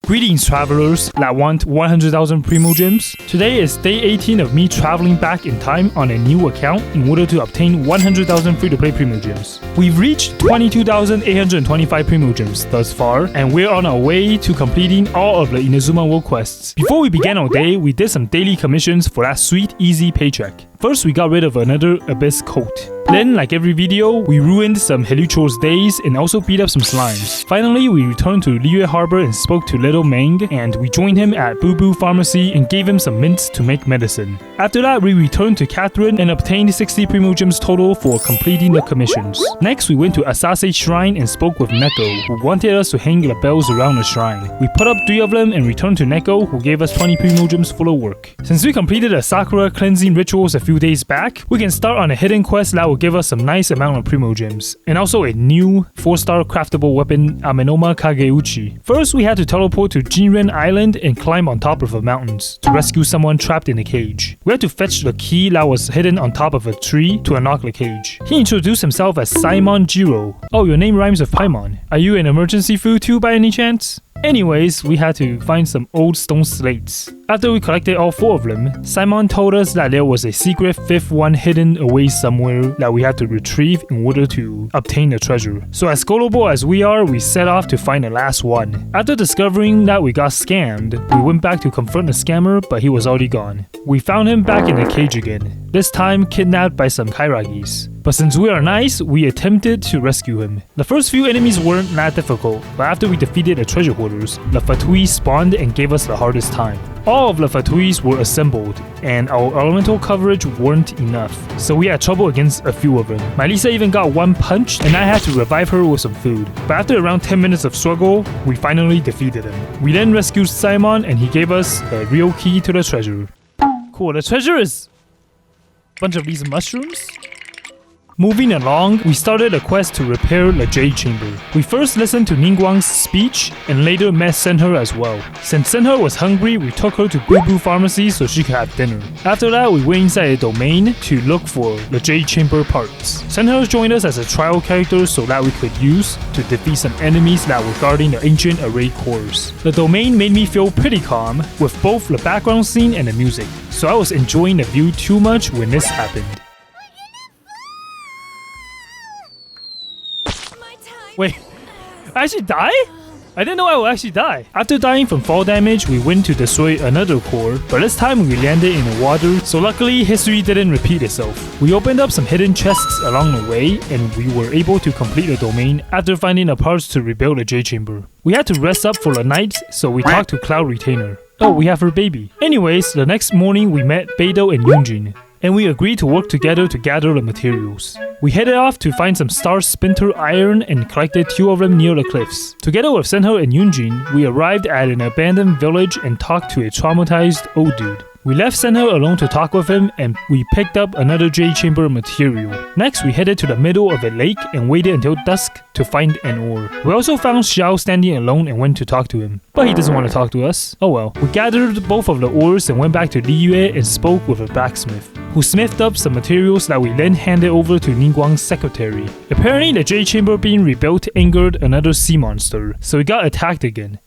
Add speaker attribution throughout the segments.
Speaker 1: Greetings travelers that want 100,000 Primogems. Today is day 18 of me traveling back in time on a new account in order to obtain 100,000 free-to-play Primogems. We've reached 22,825 Primogems thus far, and we're on our way to completing all of the Inazuma World quests. Before we began our day, we did some daily commissions for that sweet, easy paycheck. First, we got rid of another Abyss coat. Then, like every video, we ruined some Helichor's days and also beat up some slimes. Finally, we returned to Liyue Harbor and spoke to Little Meng, and we joined him at Boo Boo Pharmacy and gave him some mints to make medicine. After that, we returned to Catherine and obtained 60 Primogems total for completing the commissions. Next, we went to Asase Shrine and spoke with Neko, who wanted us to hang the bells around the shrine. We put up 3 of them and returned to Neko, who gave us 20 Primogems full of work. Since we completed the Sakura Cleansing Rituals a few days back, we can start on a hidden quest that will give us some nice amount of Primogems, and also a new 4-star craftable weapon, Amenoma Kageuchi. First, we had to teleport to Jinren Island and climb on top of the mountains to rescue someone trapped in a cage. We had to fetch the key that was hidden on top of a tree to unlock the cage. He introduced himself as Simon Jiro. Oh, your name rhymes with Paimon. Are you an emergency food too by any chance? Anyways, we had to find some old stone slates. After we collected all 4 of them, Simon told us that there was a secret 5th one hidden away somewhere that we had to retrieve in order to obtain the treasure. So as gullible as we are, we set off to find the last one. After discovering that we got scammed, we went back to confront the scammer, but he was already gone. We found him back in the cage again, this time kidnapped by some Kairagis. But since we are nice, we attempted to rescue him. The first few enemies weren't that difficult, but after we defeated the treasure hoarders, the Fatui spawned and gave us the hardest time. All of the Fatuis were assembled, and our elemental coverage weren't enough, so we had trouble against a few of them. Melissa even got 1 punch, and I had to revive her with some food. But after around 10 minutes of struggle, we finally defeated him. We then rescued Simon, and he gave us the real key to the treasure. Cool, the treasure is a bunch of these mushrooms. Moving along, we started a quest to repair the Jade Chamber. We first listened to Ningguang's speech and later met Senher as well. Since Senher was hungry, we took her to Boo Boo Pharmacy so she could have dinner. After that, we went inside a domain to look for the Jade Chamber parts. Senher joined us as a trial character so that we could use to defeat some enemies that were guarding the ancient array cores. The domain made me feel pretty calm with both the background scene and the music, so I was enjoying the view too much when this happened. Wait, I actually die? I didn't know I would actually die. After dying from fall damage, we went to destroy another core, but this time we landed in the water, so luckily history didn't repeat itself. We opened up some hidden chests along the way, and we were able to complete the domain after finding the parts to rebuild the Jade Chamber. We had to rest up for the night, so we talked to Cloud Retainer. Oh, we have her baby. Anyways, the next morning we met Beidou and Yunjin, and we agreed to work together to gather the materials. We headed off to find some star splinter iron and collected 2 of them near the cliffs. Together with Senher and Yunjin, we arrived at an abandoned village and talked to a traumatized old dude. We left Senher alone to talk with him, and we picked up another Jade Chamber material. Next, we headed to the middle of a lake and waited until dusk to find an ore. We also found Xiao standing alone and went to talk to him, but he doesn't want to talk to us. Oh well. We gathered both of the ores and went back to Liyue and spoke with a blacksmith, who smithed up some materials that we then handed over to Ningguang's secretary. Apparently, the Jade Chamber being rebuilt angered another sea monster, so it got attacked again.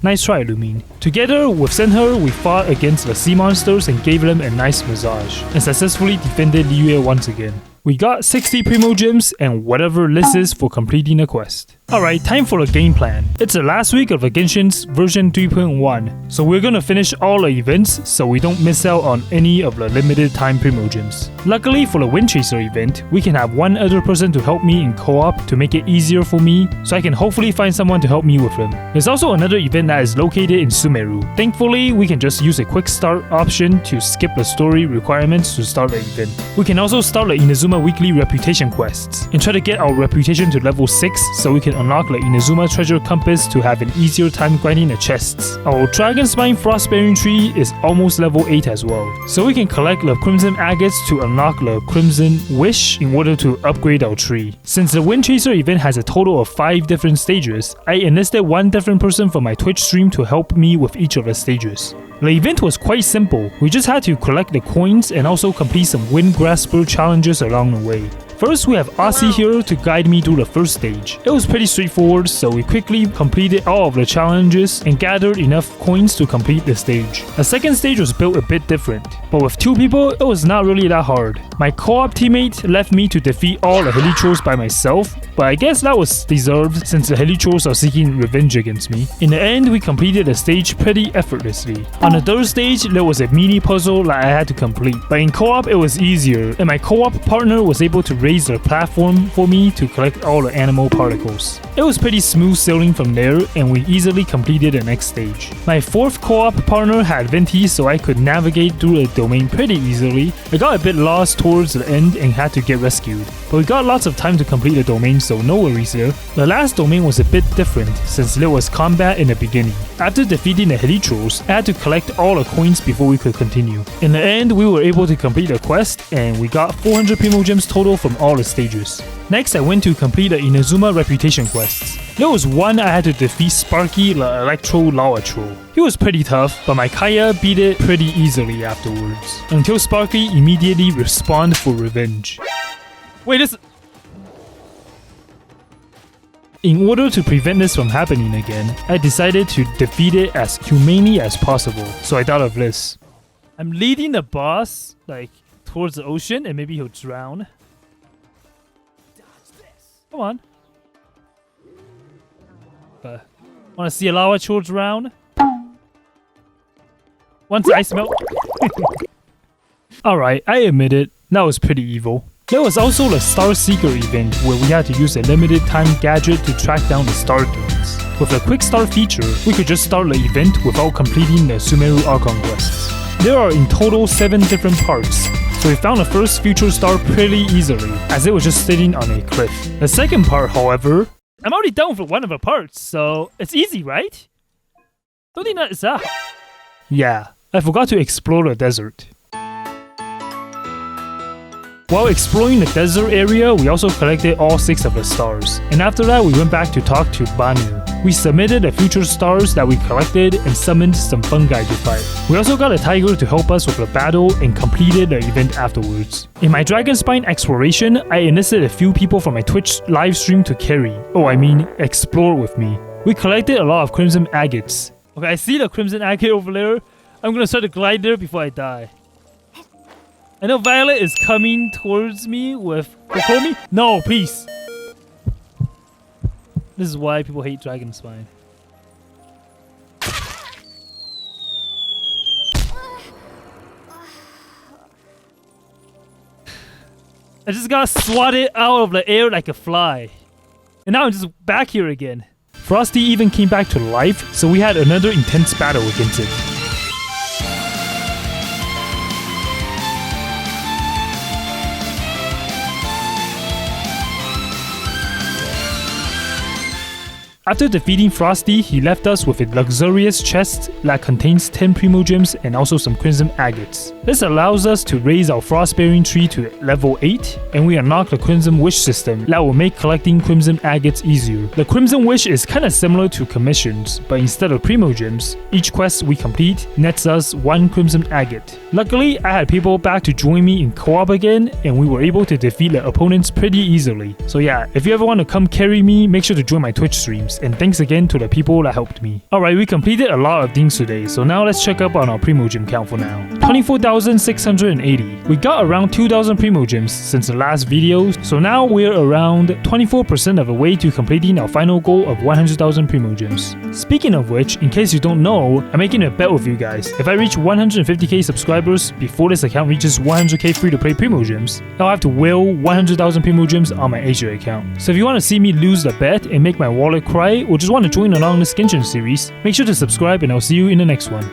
Speaker 1: Nice try, Lumine. Together with Senher, we fought against the sea monsters and gave them a nice massage, and successfully defended Liyue once again. We got 60 Primogems and whatever this is for completing the quest. Alright, time for the game plan. It's the last week of the Genshin's version 3.1, so we're gonna finish all the events so we don't miss out on any of the limited time Primogems. Luckily for the Wind Chaser event, we can have one other person to help me in co-op to make it easier for me, so I can hopefully find someone to help me with them. There's also another event that is located in Sumeru. Thankfully, we can just use a quick start option to skip the story requirements to start the event. We can also start the Inazuma weekly reputation quests and try to get our reputation to level 6 so we can unlock the Inazuma treasure compass to have an easier time grinding the chests. Our Dragon Spine Frostbearing tree is almost level 8 as well, so we can collect the Crimson Agates to unlock the Crimson Wish in order to upgrade our tree. Since the Wind Chaser event has a total of 5 different stages, I enlisted one different person from my Twitch stream to help me with each of the stages. The event was quite simple, we just had to collect the coins and also complete some Wind Grasper challenges along the way. First, we have Aussie here to guide me through the first stage. It was pretty straightforward, so we quickly completed all of the challenges and gathered enough coins to complete the stage. The second stage was built a bit different, but with 2 people, it was not really that hard. My co-op teammate left me to defeat all the Hilichurls by myself, but I guess that was deserved since the Hilichurls are seeking revenge against me. In the end, we completed the stage pretty effortlessly. On the third stage, there was a mini puzzle that I had to complete, but in co-op it was easier, and my co-op partner was able to raise the platform for me to collect all the animal particles. It was pretty smooth sailing from there, and we easily completed the next stage. My fourth co-op partner had Venti, so I could navigate through the domain pretty easily. I got a bit lost towards the end and had to get rescued, but we got lots of time to complete the domain, so no worries there. The last domain was a bit different since there was combat in the beginning. After defeating the Hilichurls, I had to collect all the coins before we could continue. In the end, we were able to complete the quest, and we got 400 Primogems total from all the stages. Next, I went to complete the Inazuma reputation quests. There was one I had to defeat Sparky the Electro Lava Troll. He was pretty tough, but my Kaya beat it pretty easily afterwards, until Sparky immediately respawned for revenge. Wait, this... In order to prevent this from happening again, I decided to defeat it as humanely as possible, so I thought of this. I'm leading the boss, like, towards the ocean, and maybe he'll drown. Come on. Wanna see a lava troll drown? Once I smell... Alright, I admit it, that was pretty evil. There was also the Star Seeker event where we had to use a limited time gadget to track down the star gates. With a quick start feature, we could just start the event without completing the Sumeru Archon quests. There are in total 7 different parts, so we found the first future star pretty easily, as it was just sitting on a cliff. The second part, however, I'm already done with one of the parts, so it's easy, right? Don't think that is out. Yeah, I forgot to explore the desert. While exploring the desert area, we also collected all 6 of the stars, and after that we went back to talk to Banu. We submitted the future stars that we collected and summoned some fungi to fight. We also got a tiger to help us with the battle and completed the event afterwards. In my Dragonspine exploration, I enlisted a few people from my Twitch livestream to carry, explore with me. We collected a lot of crimson agates. Okay, I see the crimson agate over there. I'm gonna start to glide there before I die. I know Violet is coming towards me with Kokomi. No, please. This is why people hate Dragonspine. I just got swatted out of the air like a fly. And now I'm just back here again. Frosty even came back to life, so we had another intense battle against it. After defeating Frosty, he left us with a luxurious chest that contains 10 Primogems and also some Crimson Agates. This allows us to raise our Frostbearing tree to level 8, and we unlock the Crimson Wish system that will make collecting Crimson Agates easier. The Crimson Wish is kinda similar to commissions, but instead of Primogems, each quest we complete nets us 1 Crimson Agate. Luckily, I had people back to join me in co-op again, and we were able to defeat the opponents pretty easily. So yeah, if you ever want to come carry me, make sure to join my Twitch streams. And thanks again to the people that helped me. Alright, we completed a lot of things today, so now let's check up on our Primogem count for now. 24,680. We got around 2,000 Primogems since the last video, so now we're around 24% of the way to completing our final goal of 100,000 Primogems. Speaking of which, in case you don't know, I'm making a bet with you guys. If I reach 150k subscribers before this account reaches 100k free-to-play Primogems, I'll have to whale 100,000 Primogems on my Asia account. So if you want to see me lose the bet and make my wallet cry, or just want to join along this Genshin series, make sure to subscribe and I'll see you in the next one.